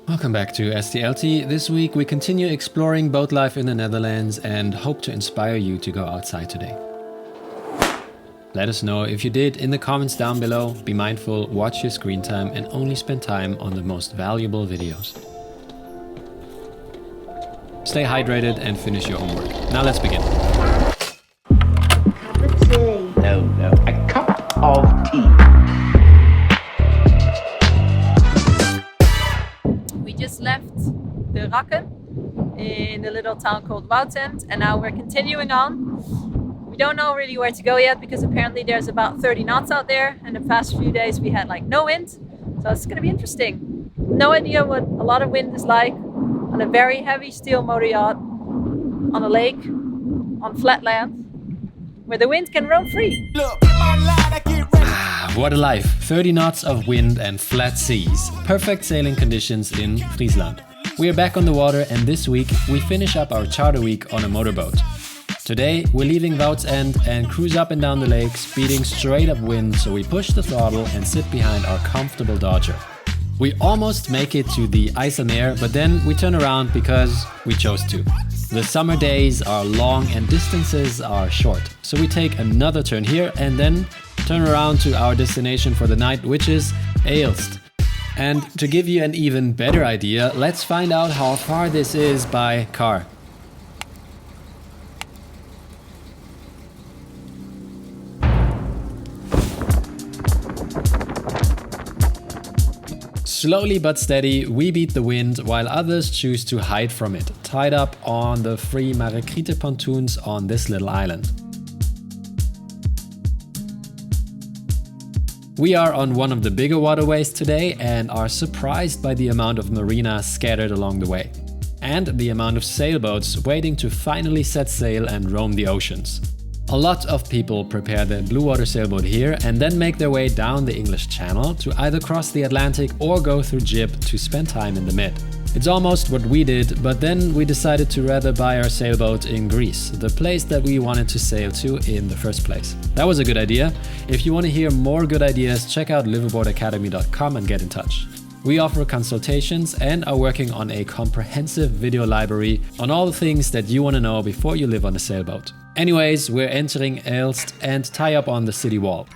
Welcome back to STLT. This week we continue exploring boat life in the Netherlands and hope to inspire you to go outside today. Let us know if you did in the comments down below. Be mindful, watch your screen time and only spend time on the most valuable videos. Stay hydrated and finish your homework. Now let's begin. Cup of tea. No, a cup of tea. We just left the Rakken in the little town called Woutend, and now we're continuing on. We don't know really where to go yet because apparently there's about 30 knots out there, and the past few days we had like no wind, so it's gonna be interesting. No idea what a lot of wind is like on a very heavy steel motor yacht on a lake on flat land where the wind can roam free. What a life! 30 knots of wind and flat seas. Perfect sailing conditions in Friesland. We are back on the water, and this week we finish up our charter week on a motorboat. Today we're leaving Woutend and cruise up and down the lake, speeding straight up wind, so we push the throttle and sit behind our comfortable Dodger. We almost make it to the IJsselmeer, but then we turn around because we chose to. The summer days are long and distances are short, so we take another turn here and then turn around to our destination for the night, which is Aalst. And to give you an even better idea, let's find out how far this is by car. Slowly but steady, we beat the wind while others choose to hide from it, tied up on the free Marikriete pontoons on this little island. We are on one of the bigger waterways today and are surprised by the amount of marinas scattered along the way, and the amount of sailboats waiting to finally set sail and roam the oceans. A lot of people prepare their blue water sailboat here and then make their way down the English Channel to either cross the Atlantic or go through Gib to spend time in the Mid. It's almost what we did, but then we decided to rather buy our sailboat in Greece, the place that we wanted to sail to in the first place. That was a good idea. If you want to hear more good ideas, check out liveaboardacademy.com and get in touch. We offer consultations and are working on a comprehensive video library on all the things that you want to know before you live on a sailboat. Anyways, we're entering Aalst and tie up on the city wall.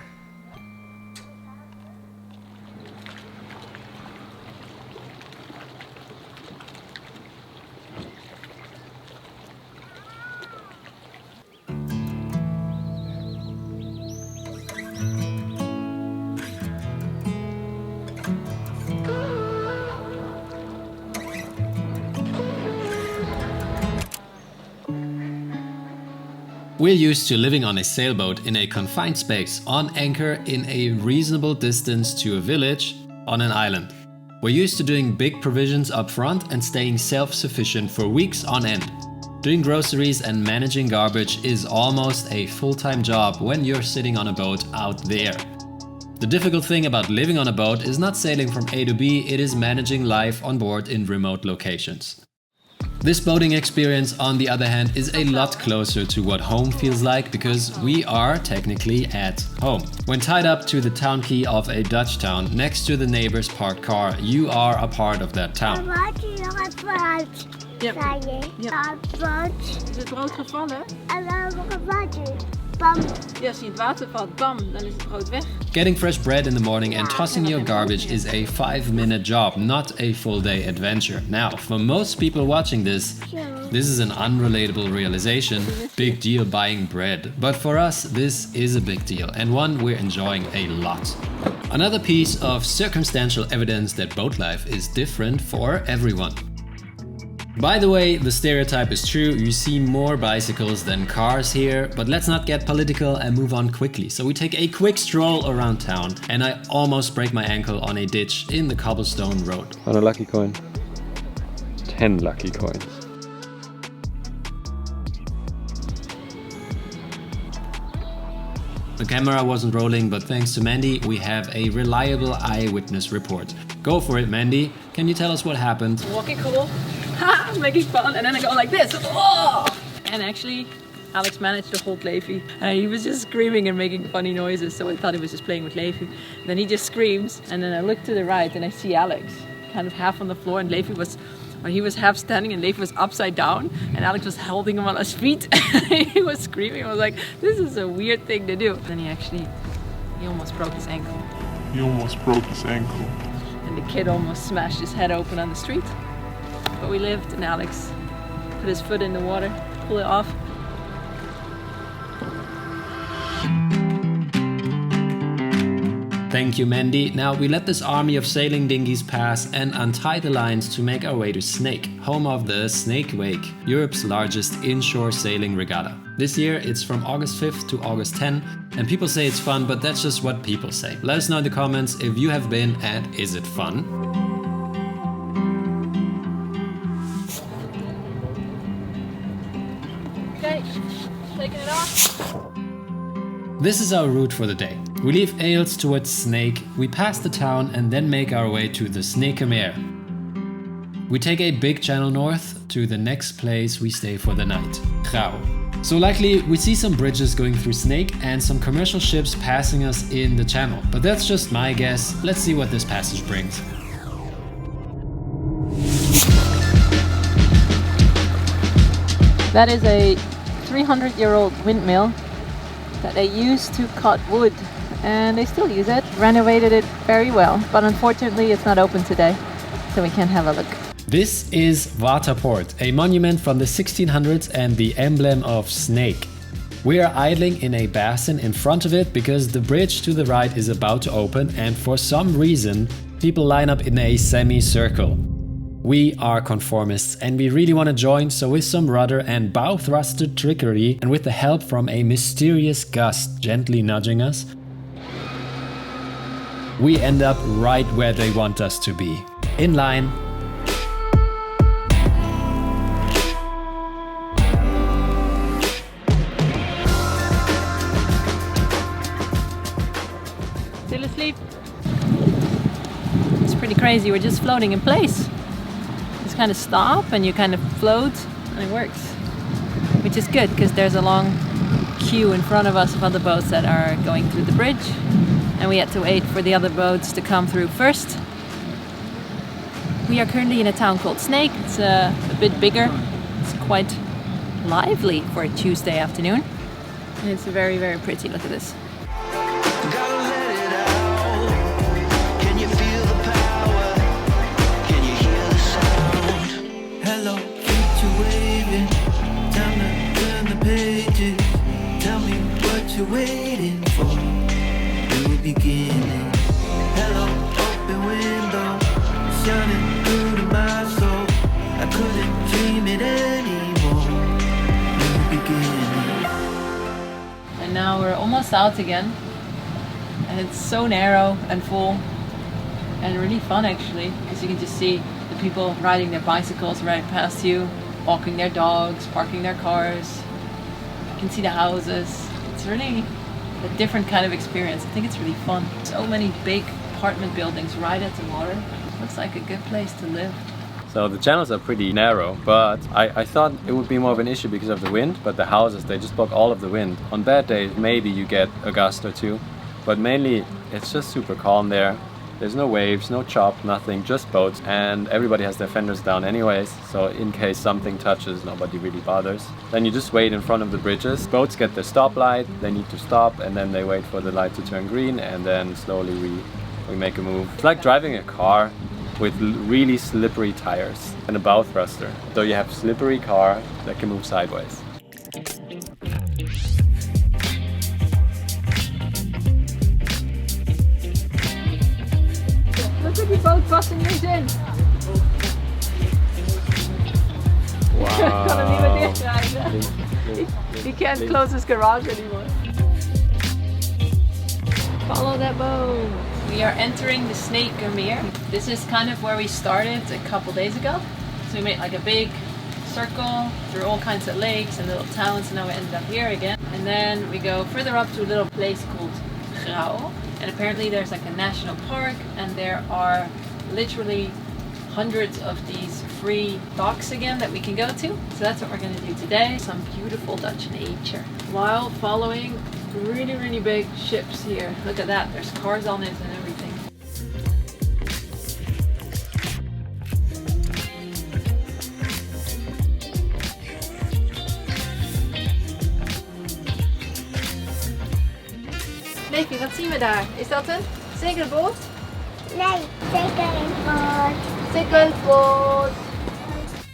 We're used to living on a sailboat in a confined space, on anchor in a reasonable distance to a village on an island. We're used to doing big provisions up front and staying self-sufficient for weeks on end. Doing groceries and managing garbage is almost a full-time job when you're sitting on a boat out there. The difficult thing about living on a boat is not sailing from A to B, it is managing life on board in remote locations. This boating experience, on the other hand, is a lot closer to what home feels like because we are technically at home. When tied up to the town quay of a Dutch town next to the neighbor's parked car, you are a part of that town. Wat je nog even uit? Ja. Zei je? Ja. Wat? Is het brood gevallen? En welke wat je? Bam. Ja, als je het water valt, bam, dan is het brood weg. Getting fresh bread in the morning and tossing your garbage is a 5-minute job, not a full-day adventure. Now, for most people watching this is an unrelatable realization. Big deal buying bread. But for us, this is a big deal and one we're enjoying a lot. Another piece of circumstantial evidence that boat life is different for everyone. By the way, the stereotype is true, you see more bicycles than cars here, but let's not get political and move on quickly. So we take a quick stroll around town and I almost break my ankle on a ditch in the cobblestone road. On a lucky coin. 10 lucky coins. The camera wasn't rolling, but thanks to Mandy, we have a reliable eyewitness report. Go for it, Mandy. Can you tell us what happened? Walking cool, making fun, and then I go like this. Oh! And actually, Alex managed to hold Levi. He was just screaming and making funny noises, so I thought he was just playing with Levi. Then he just screams, and then I look to the right and I see Alex. kind of half on the floor, and he was half standing and Levi was upside down, and Alex was holding him on his feet. He was screaming. I was like, this is a weird thing to do. Then he almost broke his ankle. And the kid almost smashed his head open on the street. But we lived, and Alex put his foot in the water, pull it off. Thank you, Mandy. Now we let this army of sailing dinghies pass and untie the lines to make our way to Sneek, home of the Sneek Wake, Europe's largest inshore sailing regatta. This year it's from August 5th to August 10, and people say it's fun, but that's just what people say. Let us know in the comments if you have been, and is it fun? Okay, taking it off. This is our route for the day. We leave Ailes towards Sneek, we pass the town and then make our way to the Sneekermeer. We take a big channel north to the next place we stay for the night, Grau. So likely we see some bridges going through Sneek and some commercial ships passing us in the channel. But that's just my guess. Let's see what this passage brings. That is a 300-year-old windmill that they used to cut wood, and they still use it. Renovated it very well, but unfortunately it's not open today, so we can't have a look. This is Waterpoort, a monument from the 1600s and the emblem of Sneek. We are idling in a basin in front of it because the bridge to the right is about to open, and for some reason people line up in a semicircle. We are conformists and we really want to join, so with some rudder and bow thruster trickery and with the help from a mysterious gust gently nudging us, we end up right where they want us to be. In line. Still asleep. It's pretty crazy, we're just floating in place. Kind of stop and you kind of float and it works, which is good because there's a long queue in front of us of other boats that are going through the bridge, and we had to wait for the other boats to come through first. We are currently in a town called Sneek. It's a bit bigger. It's quite lively for a Tuesday afternoon, and it's very, very pretty. Look at this. You're waiting for new beginning. Hello, open window, shining through to my soul. I couldn't dream it anymore. New beginning. And now we're almost out again, and it's so narrow and full, and really fun actually, because you can just see the people riding their bicycles right past you, walking their dogs, parking their cars. You can see the houses. It's really a different kind of experience. I think it's really fun. So many big apartment buildings right at the water. Looks like a good place to live. So the channels are pretty narrow, but I thought it would be more of an issue because of the wind, but the houses, they just block all of the wind. On bad days, maybe you get a gust or two, but mainly it's just super calm there. There's no waves, no chop, nothing, just boats, and everybody has their fenders down anyways, so in case something touches, nobody really bothers. Then you just wait in front of the bridges. Boats get their stoplight, they need to stop, and then they wait for the light to turn green, and then slowly we make a move. It's like driving a car with really slippery tires and a bow thruster. So you have a slippery car that can move sideways. Look at the boat busting yours in. Wow. He can't close his garage anymore. Follow that boat. We are entering the Sneekermeer. This is kind of where we started a couple days ago. So we made like a big circle through all kinds of lakes and little towns, and now we ended up here again. And then we go further up to a little place called Grau. And apparently there's like a national park, and there are literally hundreds of these free docks again that we can go to. So that's what we're going to do today. Some beautiful Dutch nature while following really, really big ships here. Look at that, there's cars on it and everything. Levi, wat zien we daar? Is dat een segelboot? Nee, Sailboat. Segelboot.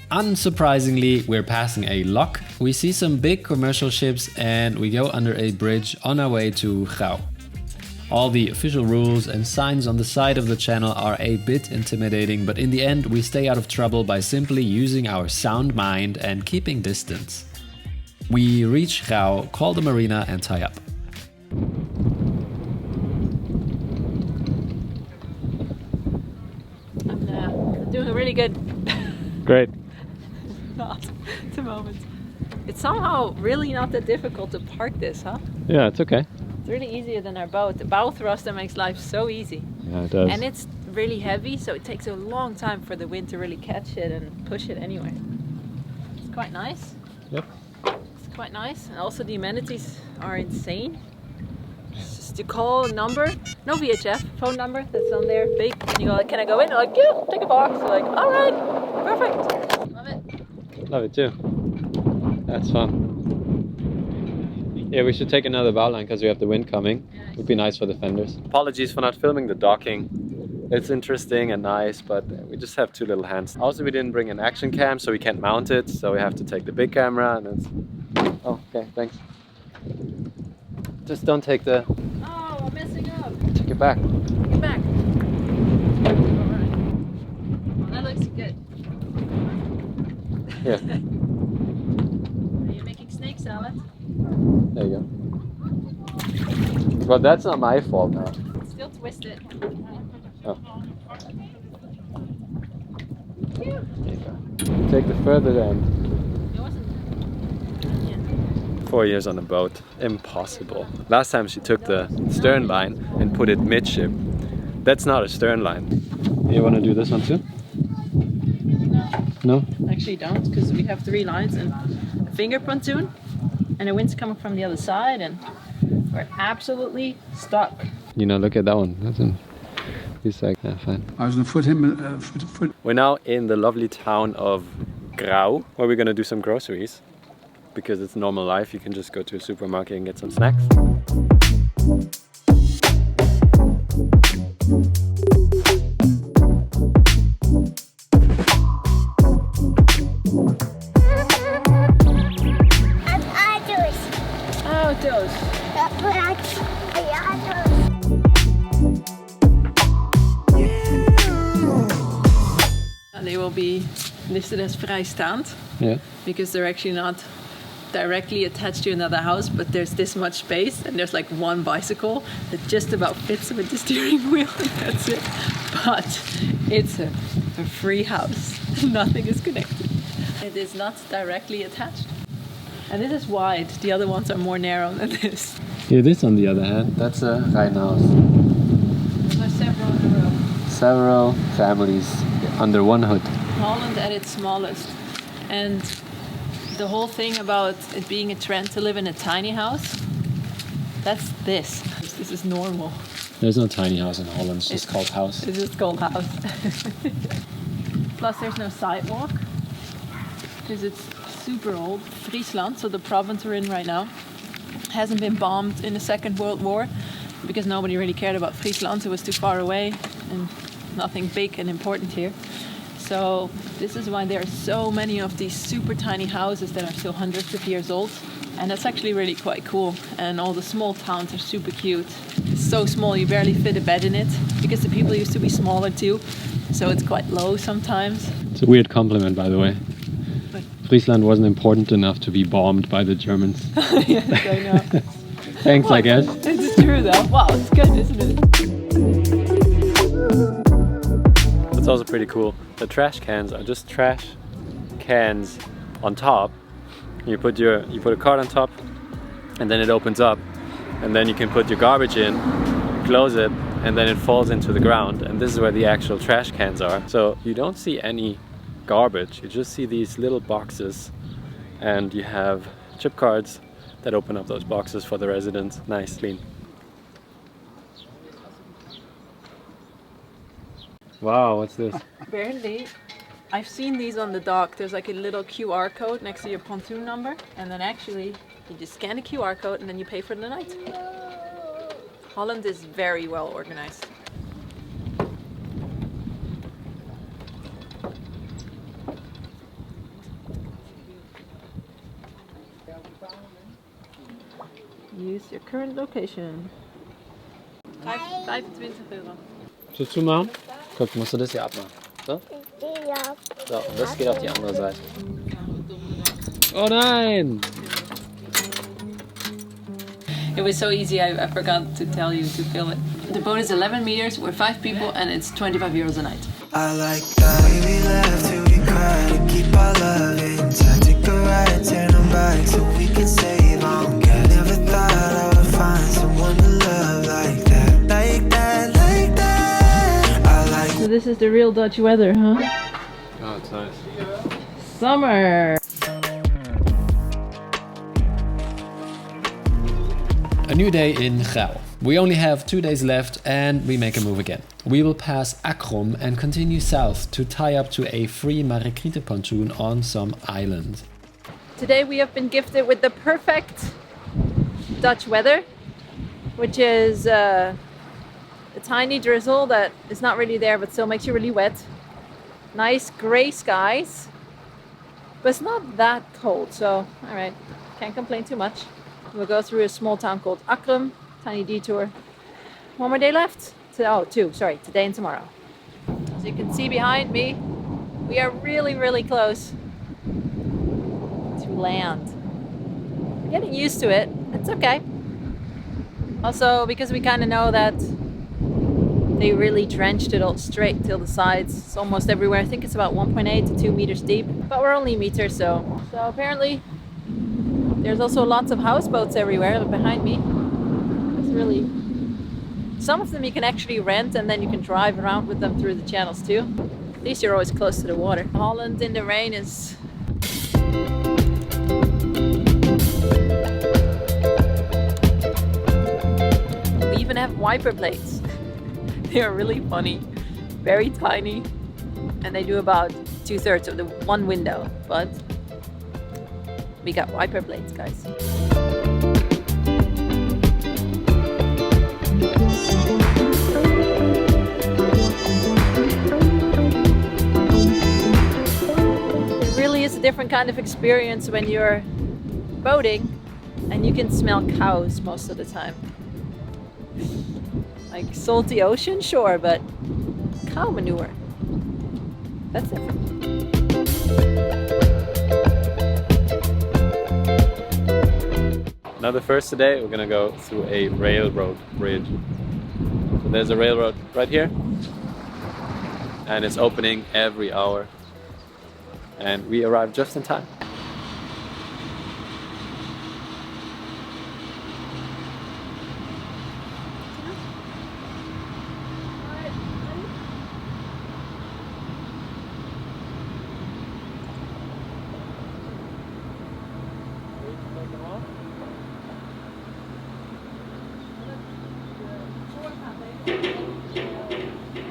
Unsurprisingly, we're passing a lock, we see some big commercial ships and we go under a bridge on our way to Grau. All the official rules and signs on the side of the channel are a bit intimidating, but in the end we stay out of trouble by simply using our sound mind and keeping distance. We reach Grau, call the marina and tie up. I'm doing really good. Great. Not at the moment. It's somehow really not that difficult to park this, huh? Yeah, it's okay. It's really easier than our boat. The bow thruster makes life so easy. Yeah, it does. And it's really heavy, so it takes a long time for the wind to really catch it and push it anyway. It's quite nice. Yep. It's quite nice. And also the amenities are insane. Just to call a number, no VHF, phone number that's on there, big. And you go, can I go in? They're like, yeah, take a box. They're like, all right, perfect. Love it. Love it too. That's fun. Yeah, we should take another bow line because we have the wind coming. Yeah, Would be nice for the fenders. Apologies for not filming the docking. It's interesting and nice, but we just have two little hands. Also, we didn't bring an action cam, so we can't mount it. So we have to take the big camera and it's... Oh, okay, thanks. Just don't take the... Oh, I'm messing up. Take it back. Get back. Alright. Well, that looks good. Here, Are you making snake salad? there you go. Well, that's not my fault now. Still twist it. Oh. There you go. Take the further end. It wasn't. Yeah. 4 years on a boat, impossible. Last time she took the stern line and put it midship. That's not a stern line. You want to do this one too? No? Actually don't, because we have 3 lines and a finger pontoon and the wind's coming from the other side and we're absolutely stuck. You know, look at that one. That's an... He's like, yeah, fine. I was going to put him foot. We're now in the lovely town of Grau, where we're gonna do some groceries. Because it's normal life, you can just go to a supermarket and get some snacks. Auto's. They will be listed as vrijstaand Yeah. because they're actually not directly attached to another house, but there's this much space and there's like one bicycle that just about fits with the steering wheel and that's it. But it's a free house. Nothing is connected. It is not directly attached. And this is wide. The other ones are more narrow than this. Here, this on the other hand, that's a Rheinhaus. There are several in a row. Several families under one hood. Holland at its smallest. And the whole thing about it being a trend to live in a tiny house, that's this. This is normal. There's no tiny house in Holland, it's just called house. It's just called house. Plus there's no sidewalk because it's super old. Friesland, so the province we're in right now, hasn't been bombed in the Second World War because nobody really cared about Friesland. It was too far away and nothing big and important here. So this is why there are so many of these super tiny houses that are still hundreds of years old. And that's actually really quite cool. And all the small towns are super cute. It's so small you barely fit a bed in it because the people used to be smaller too. So it's quite low sometimes. It's a weird compliment, by the way. But Friesland wasn't important enough to be bombed by the Germans. yes, I know. Thanks, I guess. It's true though. Wow, it's good, isn't it? That's also pretty cool. The trash cans are just trash cans on top. You put a card on top, and then it opens up, and then you can put your garbage in, close it, and then it falls into the ground. And this is where the actual trash cans are. So you don't see any garbage. You just see these little boxes, and you have chip cards that open up those boxes for the residents. Nice, clean. Wow, what's this? Apparently, I've seen these on the dock. There's like a little QR code next to your pontoon number, and then actually you just scan the QR code and then you pay for the night. Holland is very well organized. Use your current location. 25 Euro. Willst du zumachen? Guck, musst du das hier abmachen. So? Ja. So, und das geht auf die andere Seite. Oh nein! It was so easy, I forgot to tell you to film it. The boat is 11 meters, we're 5 people, and it's 25 euros a night. I like that we laugh till we cry to keep our love intact. Take a ride, turn them back so we can save on gas. Never thought I would find someone to love like that, like that, like that. I like. So this is the real Dutch weather, huh? Oh, it's nice. Summer! A new day in Grau. We only have 2 days left and we make a move again. We will pass Akrom and continue south to tie up to a free Marikriete pontoon on some island. Today we have been gifted with the perfect Dutch weather, which is a tiny drizzle that is not really there but still makes you really wet. Nice grey skies, but it's not that cold, so alright, can't complain too much. We'll go through a small town called Akrom, tiny detour. One more day left. Two, today and tomorrow. As you can see behind me, we are really, really close to land. We're getting used to it. It's okay. Also, because we kind of know that they really drenched it all straight till the sides. It's almost everywhere. I think it's about 1.8 to 2 meters deep, but we're only a meter, so apparently there's also lots of houseboats everywhere behind me. It's really... Some of them you can actually rent and then you can drive around with them through the channels too. At least you're always close to the water. Holland in the rain is... We even have wiper blades. They are really funny, very tiny, and they do about 2/3 of the one window, but we got wiper blades, guys. It really is a different kind of experience when you're boating and you can smell cows most of the time. Like salty ocean, sure, but cow manure, that's different. Now the first today we're gonna go through a railroad bridge. So there's a railroad right here and it's opening every hour and we arrived just in time.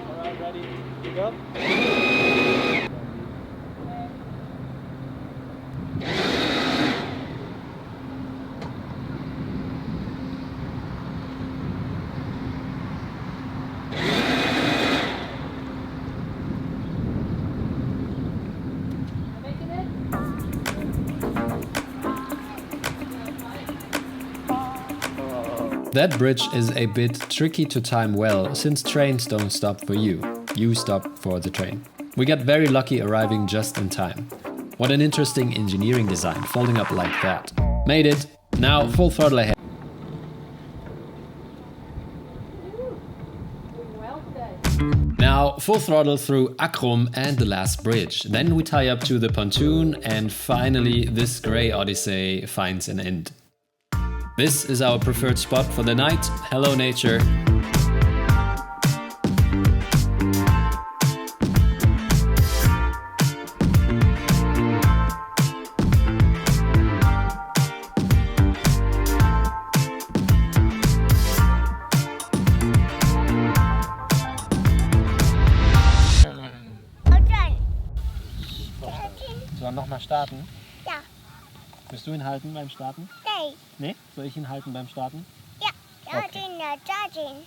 Alright, ready to go? That bridge is a bit tricky to time well, since trains don't stop for you. You stop for the train. We got very lucky arriving just in time. What an interesting engineering design, folding up like that. Made it. Now full throttle ahead. Now full throttle through Akrom and the last bridge. Then we tie up to the pontoon and finally this grey odyssey finds an end. This is our preferred spot for the night. Hello nature. Sollen wir nochmal starten? Ja. Willst du ihn halten beim Starten? Nee. Nee? Soll ich ihn halten beim Starten? Ja. Charging, charging.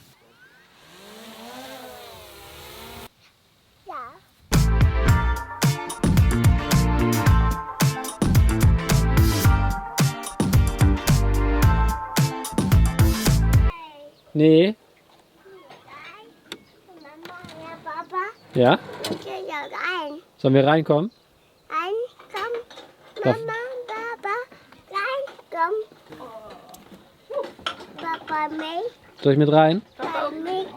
Yeah. Nee. Mama, ja, Papa. Ja? Ich gehe ja rein. Sollen wir reinkommen? Rein, komm. Darf- Mama, Papa, rein, komm. Papa, mit, Soll ich mit rein? Papa, mit,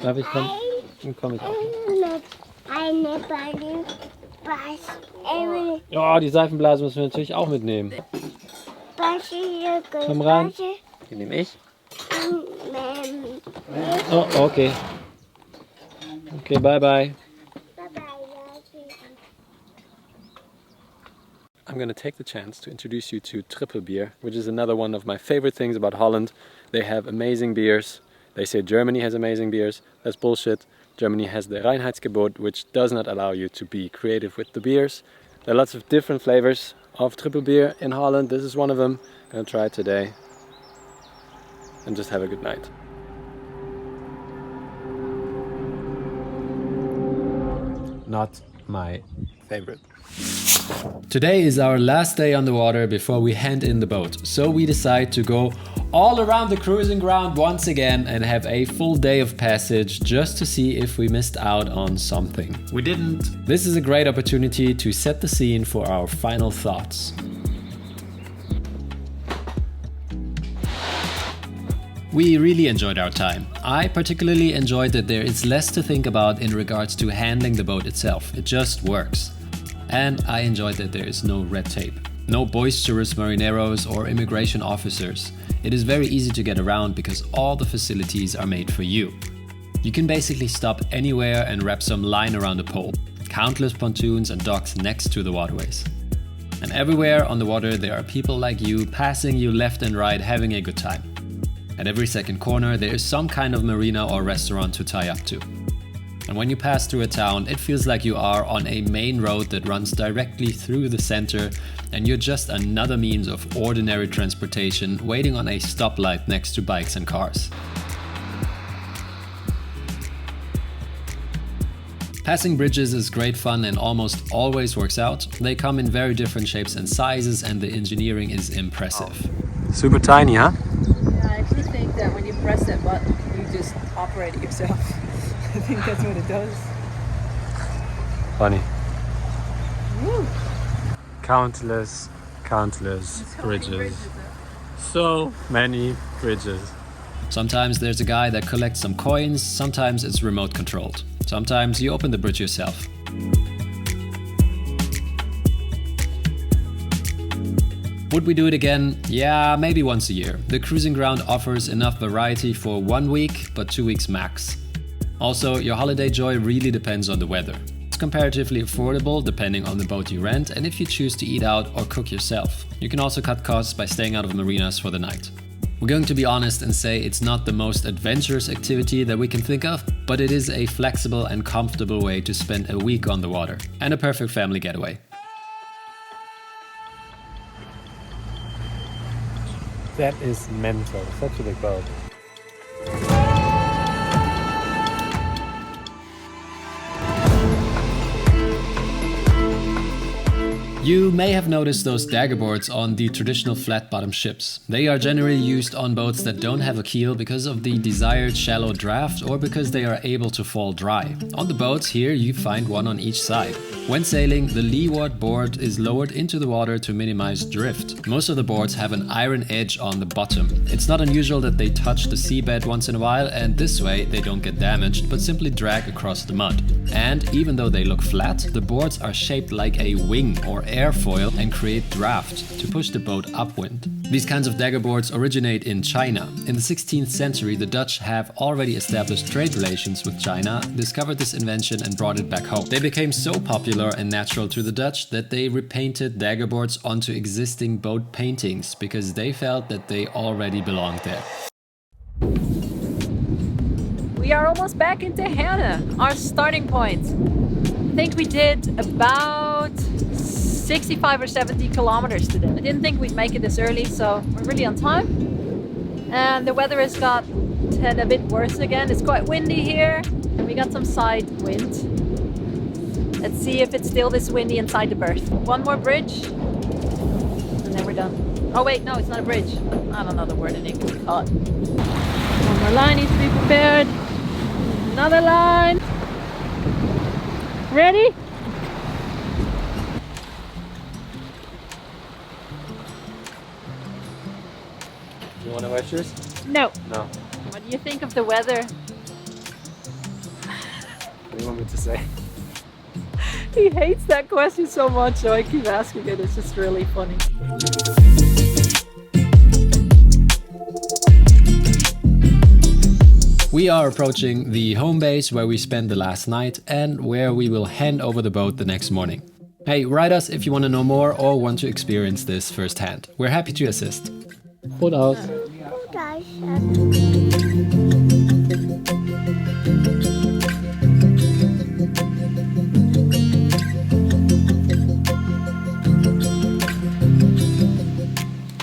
Darf ich kommen? ein, Dann komm ich auch. mit, eine Ballon, was, Ja, die Seifenblase müssen wir natürlich auch mitnehmen. Komm rein. Die nehme ich. Oh, okay. Okay, bye bye. I'm going to take the chance to introduce you to Triple Beer, which is another one of my favorite things about Holland. They have amazing beers. They say Germany has amazing beers. That's bullshit. Germany has the Reinheitsgebot, which does not allow you to be creative with the beers. There are lots of different flavors of Triple Beer in Holland. This is one of them. I'm going to try it today. And just have a good night. Not my favorite. Today is our last day on the water before we hand in the boat, so we decide to go all around the cruising ground once again and have a full day of passage just to see if we missed out on something. We didn't. This is a great opportunity to set the scene for our final thoughts. We really enjoyed our time. I particularly enjoyed that there is less to think about in regards to handling the boat itself. It just works. And I enjoyed that there is no red tape. No boisterous marineros or immigration officers. It is very easy to get around because all the facilities are made for you. You can basically stop anywhere and wrap some line around a pole. Countless pontoons and docks next to the waterways. And everywhere on the water there are people like you passing you left and right having a good time. At every second corner there is some kind of marina or restaurant to tie up to. And when you pass through a town, it feels like you are on a main road that runs directly through the center, and you're just another means of ordinary transportation waiting on a stoplight next to bikes and cars. Passing bridges is great fun and almost always works out. They come in very different shapes and sizes, and the engineering is impressive. Super tiny, huh? Yeah, I actually think that when you press that button, you just operate it yourself. I think that's what it does. Funny. Woo. Countless bridges. So many bridges. Sometimes there's a guy that collects some coins, sometimes it's remote controlled. Sometimes you open the bridge yourself. Would we do it again? Yeah, maybe once a year. The cruising ground offers enough variety for 1 week, but 2 weeks max. Also, your holiday joy really depends on the weather. It's comparatively affordable depending on the boat you rent and if you choose to eat out or cook yourself. You can also cut costs by staying out of marinas for the night. We're going to be honest and say it's not the most adventurous activity that we can think of, but it is a flexible and comfortable way to spend a week on the water, and a perfect family getaway. That is mental, such a big boat. You may have noticed those dagger boards on the traditional flat-bottom ships. They are generally used on boats that don't have a keel because of the desired shallow draft or because they are able to fall dry. On the boats here you find one on each side. When sailing, the leeward board is lowered into the water to minimize drift. Most of the boards have an iron edge on the bottom. It's not unusual that they touch the seabed once in a while, and this way they don't get damaged but simply drag across the mud. And even though they look flat, the boards are shaped like a wing or airfoil and create draft to push the boat upwind. These kinds of dagger boards originate in China. In the 16th century, the Dutch have already established trade relations with China, discovered this invention and brought it back home. They became so popular and natural to the Dutch that they repainted dagger boards onto existing boat paintings because they felt that they already belonged there. We are almost back in Tehana, our starting point. I think we did about 65 or 70 kilometers today. I didn't think we'd make it this early, so we're really on time. and the weather has gotten a bit worse again. It's quite windy here, and we got some side wind. Let's see if it's still this windy inside the berth. One more bridge, and then we're done. Oh wait, no, it's not a bridge. I don't know the word in English. God. One more line needs to be prepared. Another line. Ready? You want to wear shoes? No. No. What do you think of the weather? What do you want me to say? He hates that question so much, so I keep asking it. It's just really funny. We are approaching the home base where we spent the last night and where we will hand over the boat the next morning. Hey, write us if you want to know more or want to experience this firsthand. We're happy to assist. Goed aus. Guys,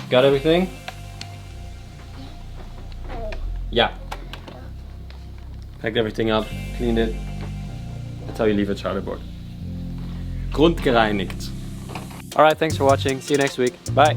Got everything? Yeah. Packed everything up, cleaned it. That's how you leave a charter board. Grundgereinigt. Alright, thanks for watching. See you next week. Bye.